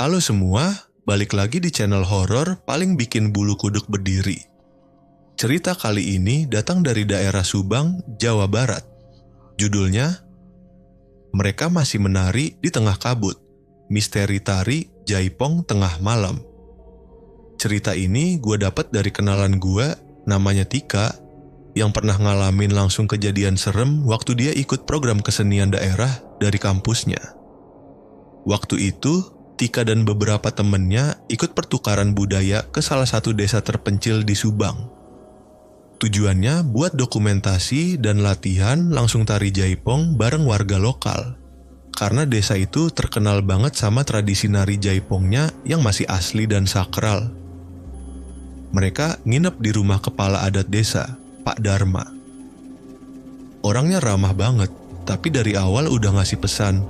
Halo semua, balik lagi di channel horor paling bikin bulu kuduk berdiri. Cerita kali ini datang dari daerah Subang, Jawa Barat. Judulnya, Mereka Masih Menari di Tengah Kabut, Misteri Tari Jaipong Tengah Malam. Cerita ini gue dapat dari kenalan gue, namanya Tika, yang pernah ngalamin langsung kejadian serem waktu dia ikut program kesenian daerah dari kampusnya. Waktu itu, Tika dan beberapa temennya ikut pertukaran budaya ke salah satu desa terpencil di Subang. Tujuannya buat dokumentasi dan latihan langsung tari jaipong bareng warga lokal. Karena desa itu terkenal banget sama tradisi nari jaipongnya yang masih asli dan sakral. Mereka nginep di rumah kepala adat desa, Pak Dharma. Orangnya ramah banget, tapi dari awal udah ngasih pesan.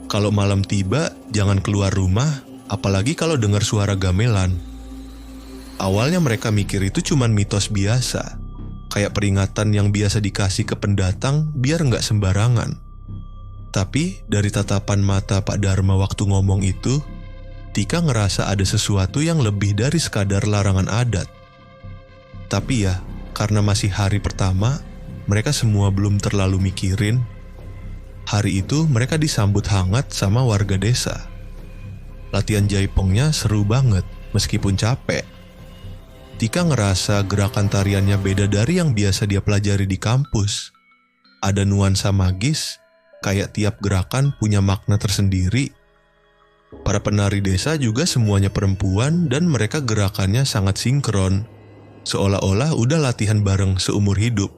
Kalau malam tiba, jangan keluar rumah, apalagi kalau dengar suara gamelan. Awalnya mereka mikir itu cuman mitos biasa, kayak peringatan yang biasa dikasih ke pendatang biar nggak sembarangan. Tapi dari tatapan mata Pak Dharma waktu ngomong itu, Tika ngerasa ada sesuatu yang lebih dari sekadar larangan adat. Tapi ya, karena masih hari pertama, mereka semua belum terlalu mikirin. Hari itu mereka disambut hangat sama warga desa. Latihan jaipongnya seru banget meskipun capek. Tika ngerasa gerakan tariannya beda dari yang biasa dia pelajari di kampus. Ada nuansa magis, kayak tiap gerakan punya makna tersendiri. Para penari desa juga semuanya perempuan dan mereka gerakannya sangat sinkron. Seolah-olah udah latihan bareng seumur hidup.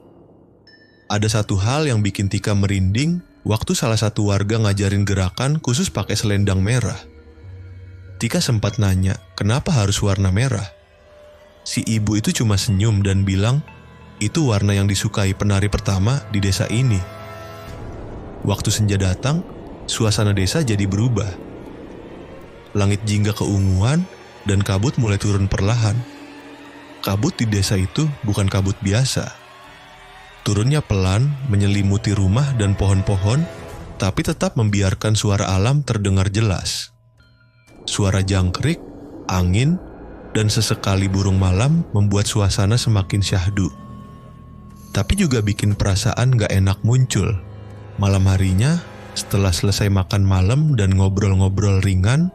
Ada satu hal yang bikin Tika merinding waktu salah satu warga ngajarin gerakan khusus pakai selendang merah. Tika sempat nanya, kenapa harus warna merah? Si ibu itu cuma senyum dan bilang, itu warna yang disukai penari pertama di desa ini. Waktu senja datang, suasana desa jadi berubah. Langit jingga keunguan dan kabut mulai turun perlahan. Kabut di desa itu bukan kabut biasa. Turunnya pelan, menyelimuti rumah dan pohon-pohon, tapi tetap membiarkan suara alam terdengar jelas. Suara jangkrik, angin, dan sesekali burung malam membuat suasana semakin syahdu. Tapi juga bikin perasaan gak enak muncul. Malam harinya, setelah selesai makan malam dan ngobrol-ngobrol ringan,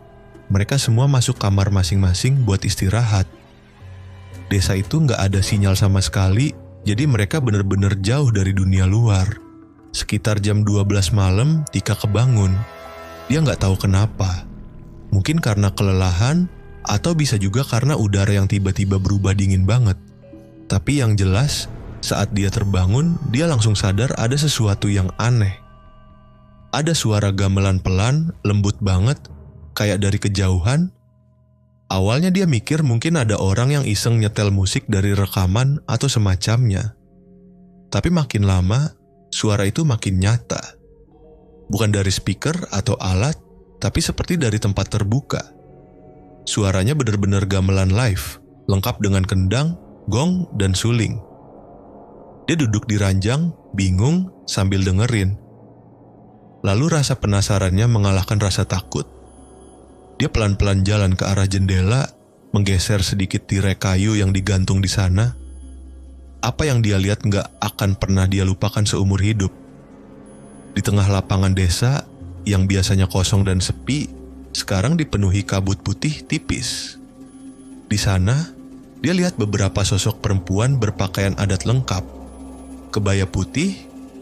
mereka semua masuk kamar masing-masing buat istirahat. Desa itu gak ada sinyal sama sekali, jadi mereka benar-benar jauh dari dunia luar. Sekitar jam 12 malam, Tika kebangun. Dia nggak tahu kenapa. Mungkin karena kelelahan, atau bisa juga karena udara yang tiba-tiba berubah dingin banget. Tapi yang jelas, saat dia terbangun, dia langsung sadar ada sesuatu yang aneh. Ada suara gamelan pelan, lembut banget, kayak dari kejauhan. Awalnya dia mikir mungkin ada orang yang iseng nyetel musik dari rekaman atau semacamnya. Tapi makin lama, suara itu makin nyata. Bukan dari speaker atau alat, tapi seperti dari tempat terbuka. Suaranya benar-benar gamelan live, lengkap dengan kendang, gong, dan suling. Dia duduk di ranjang, bingung sambil dengerin. Lalu rasa penasarannya mengalahkan rasa takut. Dia pelan-pelan jalan ke arah jendela, menggeser sedikit tirai kayu yang digantung di sana. Apa yang dia lihat gak akan pernah dia lupakan seumur hidup. Di tengah lapangan desa, yang biasanya kosong dan sepi, sekarang dipenuhi kabut putih tipis. Di sana, dia lihat beberapa sosok perempuan berpakaian adat lengkap. Kebaya putih,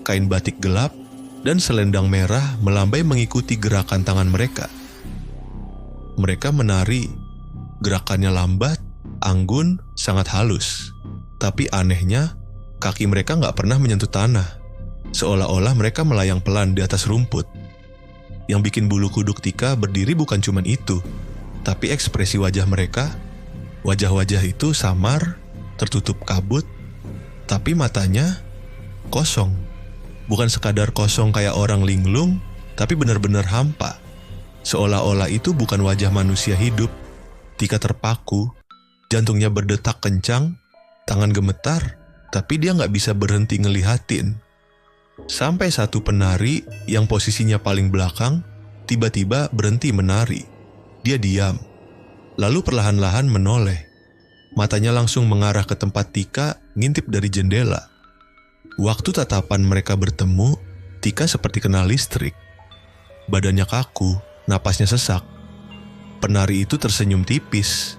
kain batik gelap, dan selendang merah melambai mengikuti gerakan tangan mereka. Mereka menari, gerakannya lambat, anggun, sangat halus. Tapi anehnya, kaki mereka gak pernah menyentuh tanah. Seolah-olah mereka melayang pelan di atas rumput. Yang bikin bulu kuduk Tika berdiri bukan cuma itu, tapi ekspresi wajah mereka. Wajah-wajah itu samar, tertutup kabut, tapi matanya kosong. Bukan sekadar kosong kayak orang linglung, tapi benar-benar hampa. Seolah-olah itu bukan wajah manusia hidup. Tika terpaku, jantungnya berdetak kencang, tangan gemetar, tapi dia gak bisa berhenti ngelihatin. Sampai satu penari yang posisinya paling belakang, tiba-tiba berhenti menari. Dia diam, lalu perlahan-lahan menoleh. Matanya langsung mengarah ke tempat Tika ngintip dari jendela. Waktu tatapan mereka bertemu, Tika seperti kena listrik. Badannya kaku, napasnya sesak. Penari itu tersenyum tipis.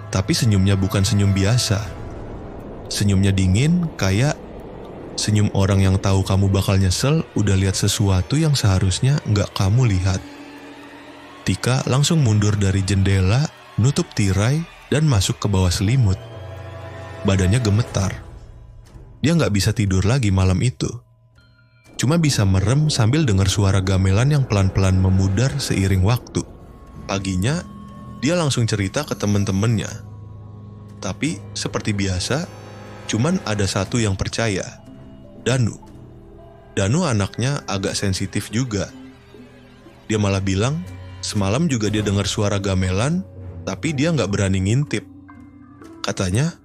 Tapi senyumnya bukan senyum biasa. Senyumnya dingin, kayak senyum orang yang tahu kamu bakal nyesel udah lihat sesuatu yang seharusnya nggak kamu lihat. Tika langsung mundur dari jendela, nutup tirai, dan masuk ke bawah selimut. Badannya gemetar. Dia nggak bisa tidur lagi malam itu. Cuma bisa merem sambil dengar suara gamelan yang pelan-pelan memudar seiring waktu. Paginya, dia langsung cerita ke temen-temennya. Tapi seperti biasa, cuman ada satu yang percaya, Danu. Danu anaknya agak sensitif juga. Dia malah bilang, semalam juga dia dengar suara gamelan, tapi dia nggak berani ngintip. Katanya,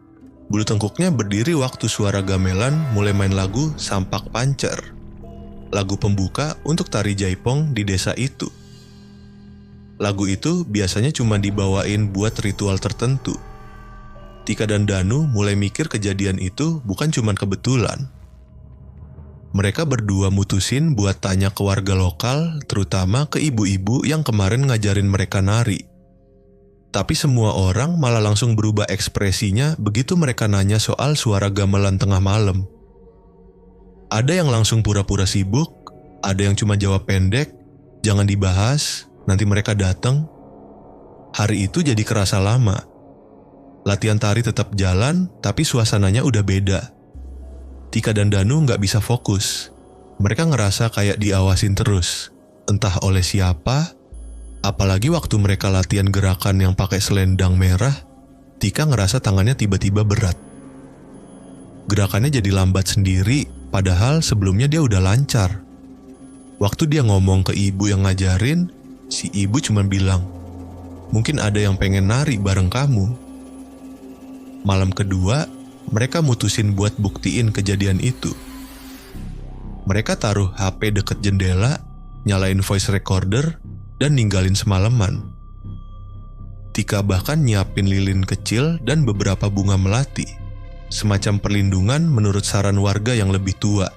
bulu tengkuknya berdiri waktu suara gamelan mulai main lagu Sampak Pancer. Lagu pembuka untuk tari jaipong di desa itu. Lagu itu biasanya cuma dibawain buat ritual tertentu. Tika dan Danu mulai mikir kejadian itu bukan cuma kebetulan. Mereka berdua mutusin buat tanya ke warga lokal, terutama ke ibu-ibu yang kemarin ngajarin mereka nari. Tapi semua orang malah langsung berubah ekspresinya begitu mereka nanya soal suara gamelan tengah malam. Ada yang langsung pura-pura sibuk, ada yang cuma jawab pendek, jangan dibahas, nanti mereka datang. Hari itu jadi kerasa lama. Latihan tari tetap jalan, tapi suasananya udah beda. Tika dan Danu nggak bisa fokus. Mereka ngerasa kayak diawasin terus, entah oleh siapa. Apalagi waktu mereka latihan gerakan yang pakai selendang merah, Tika ngerasa tangannya tiba-tiba berat. Gerakannya jadi lambat sendiri, padahal sebelumnya dia udah lancar. Waktu dia ngomong ke ibu yang ngajarin, si ibu cuma bilang, mungkin ada yang pengen nari bareng kamu. Malam kedua, mereka mutusin buat buktiin kejadian itu. Mereka taruh HP deket jendela, nyalain voice recorder, dan ninggalin semalaman. Tika bahkan nyiapin lilin kecil dan beberapa bunga melati, semacam perlindungan menurut saran warga yang lebih tua.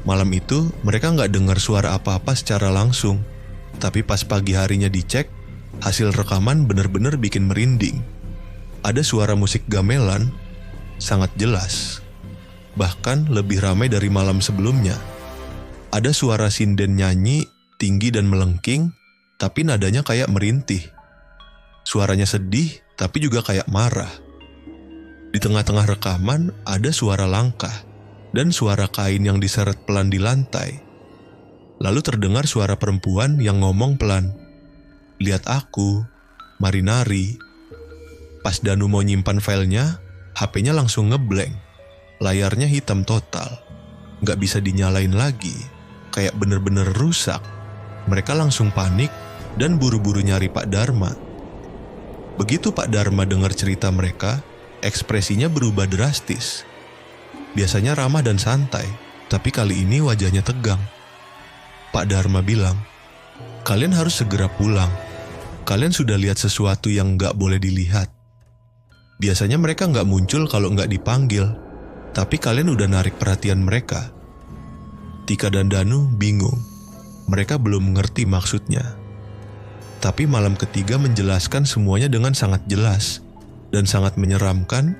Malam itu, mereka nggak dengar suara apa-apa secara langsung, tapi pas pagi harinya dicek, hasil rekaman bener-bener bikin merinding. Ada suara musik gamelan, sangat jelas. Bahkan lebih ramai dari malam sebelumnya. Ada suara sinden nyanyi, tinggi dan melengking, tapi nadanya kayak merintih. Suaranya sedih, tapi juga kayak marah. Di tengah-tengah rekaman ada suara langkah, dan suara kain yang diseret pelan di lantai. Lalu terdengar suara perempuan yang ngomong pelan, "Lihat aku, mari nari." Pas Danu mau nyimpan filenya, HP-nya langsung ngeblank. Layarnya hitam total. Nggak bisa dinyalain lagi. Kayak bener-bener rusak. Mereka langsung panik dan buru-buru nyari Pak Dharma. Begitu Pak Dharma dengar cerita mereka, ekspresinya berubah drastis. Biasanya ramah dan santai, tapi kali ini wajahnya tegang. Pak Dharma bilang, "Kalian harus segera pulang. Kalian sudah lihat sesuatu yang nggak boleh dilihat. Biasanya mereka nggak muncul kalau nggak dipanggil, tapi kalian udah narik perhatian mereka." Tika dan Danu bingung. Mereka belum mengerti maksudnya. Tapi malam ketiga menjelaskan semuanya dengan sangat jelas dan sangat menyeramkan